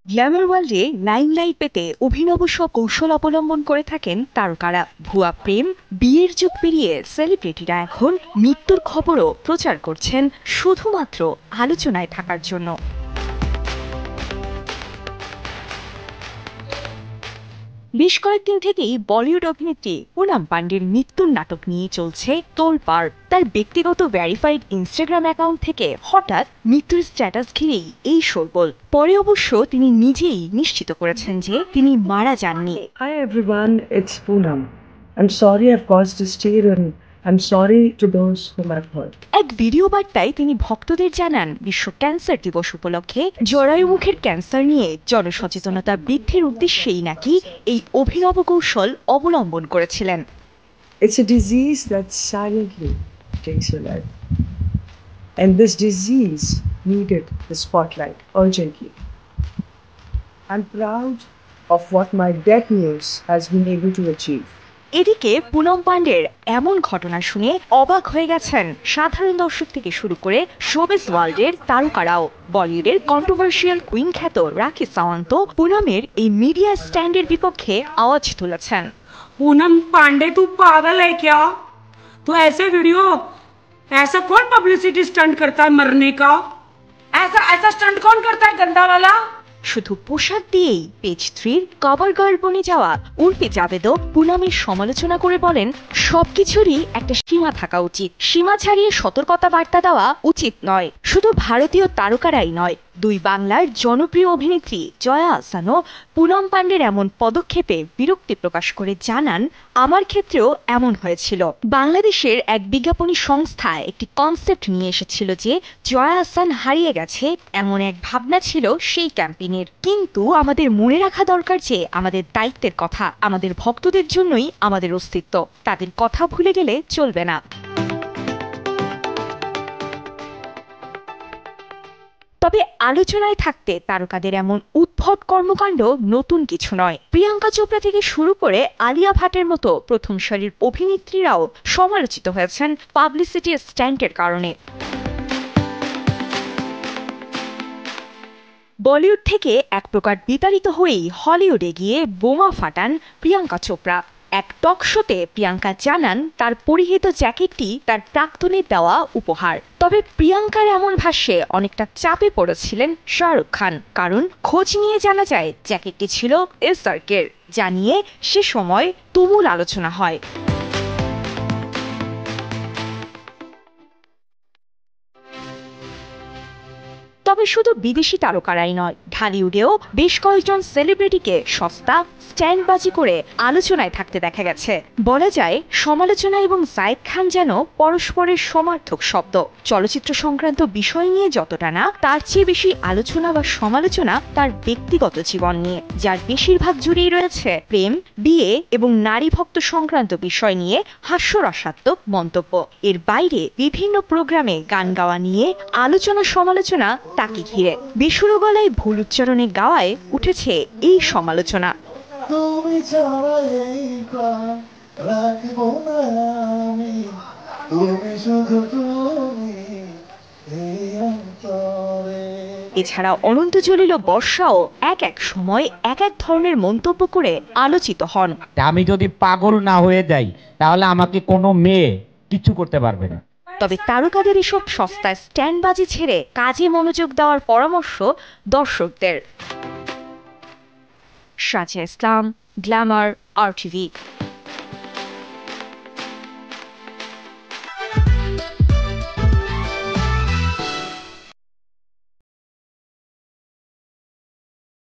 Glamour ওয়ার্ল্ডে limelight পেতে অভিনব সব কৌশল অবলম্বন করে থাকেন তারকারা। ভুয়া প্রেম, বিয়ের যুগ পেরিয়ে সেলিব্রিটিরা এখন মৃত্যুর খবরও প্রচার করছেন শুধুমাত্র আলোচনায় থাকার জন্য। বেশ কয়েকদিন থেকেই বলিউড অভিনেত্রী পুনাম পান্ডের মৃত্যুর নাটক নিয়ে চলছে তোলপাড়। তার ব্যক্তিগত ভেরিফাইড ইনস্টাগ্রাম অ্যাকাউন্ট থেকে হঠাৎ মৃত্যুর স্ট্যাটাস ঘিরেই এই শোরগোল। পরে অবশ্য তিনি নিজেই নিশ্চিত করেছেন যে তিনি মারা যাননি। Hi everyone, it's Poonam. I'm sorry I've caused this tear and I'm sorry to those whom I've hurt. এক ভিডিও বার্তায় তিনি ভক্তদের জানান, বিশ্ব ক্যান্সার দিবস উপলক্ষে জরায়ু মুখের ক্যান্সার নিয়ে জনসচেতনতা বৃদ্ধির উদ্দেশ্যেই নাকি এই অভিনব কৌশল অবলম্বন করেছিলেন। It's a disease that silently takes your life. And this disease needed the spotlight urgently. I'm proud of what my death news has been able to achieve. এদিকে পুনম পান্ডের এমন ঘটনা শুনে অবাক হয়ে গেছেন সাধারণ দর্শক থেকে শুরু করে শোবিজ ওয়ার্ল্ডের তারকারাও। বলিউডের কন্ট্রোভার্সিয়াল কুইন খ্যাত রাখি সাওয়ান্ত পুনমের এই মিডিয়া স্ট্যান্ডের বিপক্ষে আওয়াজ তুলেছেন। पूनम पांडे तू पागल है क्या? तो ऐसे वीडियो ऐसा कौन पब्लिसिटी स्टंट करता है मरने का? ऐसा ऐसा स्टंट कौन करता है गंदा वाला? শুধু পোশাক দিয়েই পেজ 3 কভার গার্ল বনে যাওয়া উর্পি জাভেদও পুনমের সমালোচনা করে বলেন, সবকিছুরই একটা সীমা থাকা উচিত, সীমা ছাড়িয়ে সতর্কতা বার্তা দেওয়া উচিত নয়। শুধু ভারতীয় তারকারাই নয়, দুই বাংলার জনপ্রিয় অভিনেত্রী জয়া আহসানও পুনম পান্ডের এমন পদক্ষেপে বিরক্তি প্রকাশ করে জানান, আমার ক্ষেত্রেও এমন হয়েছিল। বাংলাদেশের এক বিজ্ঞাপনী সংস্থা একটি কনসেপ্ট নিয়ে এসেছিল যে জয়া আহসান হারিয়ে গেছে, এমন এক ভাবনা ছিল সেই ক্যাম্পেইনের। কিন্তু আমাদের মনে রাখা দরকার যে আমাদের দায়িত্বের কথা, আমাদের ভক্তদের জন্যই আমাদের অস্তিত্ব, তাদের কথা ভুলে গেলে চলবে না। তবে আলোচনায় থাকতে তারকাদের এমন উদ্ভট কর্মকাণ্ড নতুন কিছু নয়। প্রিয়াঙ্কা চোপড়া থেকে শুরু করে আলিয়া ভাটের মতো প্রথম সারির অভিনেত্রীরাও সমালোচিত হয়েছেন পাবলিসিটি স্ট্যান্টের কারণে। বলিউড থেকে এক প্রকার বিতাড়িত হয়েই হলিউডে গিয়ে বোমা ফাটান প্রিয়াঙ্কা চোপড়া। এক টক শোতে প্রিয়াঙ্কা জানান, তার পরিহিত জ্যাকেটটি তার প্রাক্তনের দেওয়া উপহার। তবে প্রিয়াঙ্কার এমন ভাষ্যে অনেকটা চাপে পড়েছিলেন শাহরুখ খান, কারণ খোঁজ নিয়ে জানা যায় জ্যাকেটটি ছিল এসআরকের, যা নিয়ে সে সময় তুমুল আলোচনা হয়। তবে শুধু বিদেশি তারকারাই নয়, ঢালিউডেও বেশ কয়েকজন সেলিব্রিটিকে সস্তা স্ট্যান্ডবাজি করে আলোচনায় থাকতে দেখা গেছে। বলা যায়, সমালোচনা এবং জায়েদ খান যেন পরস্পরের সমার্থক শব্দ। চলচ্চিত্র সংক্রান্ত বিষয় নিয়ে যতটা না, তার চেয়ে বেশি আলোচনা বা সমালোচনা তার ব্যক্তিগত জীবন নিয়ে, যার বেশিরভাগ জুড়েই রয়েছে প্রেম, বিয়ে এবং নারী ভক্ত সংক্রান্ত বিষয় নিয়ে হাস্যরসাত্মক মন্তব্য। এর বাইরে বিভিন্ন প্রোগ্রামে গান গাওয়া নিয়ে আলোচনা সমালোচনা তাকে ঘিরে। বেসুরো গলায় ভুল উচ্চারণে গাওয়ায় উঠেছে এই সমালোচনা। এছাড়া অনন্ত জলিল বর্ষাও এক এক সময় এক এক ধরনের মন্তব্য করে আলোচিত হন। আমি যদি পাগল না হয়ে যাই তাহলে আমাকে কোনো মেয়ে কিছু করতে পারবে না। তবে তারকাদের এসব সস্তা স্ট্যান্ডবাজি ছেড়ে কাজে মনোযোগ দেওয়ার পরামর্শ দর্শকদের। সাজিয়া ইসলাম, গ্ল্যামার, RTV।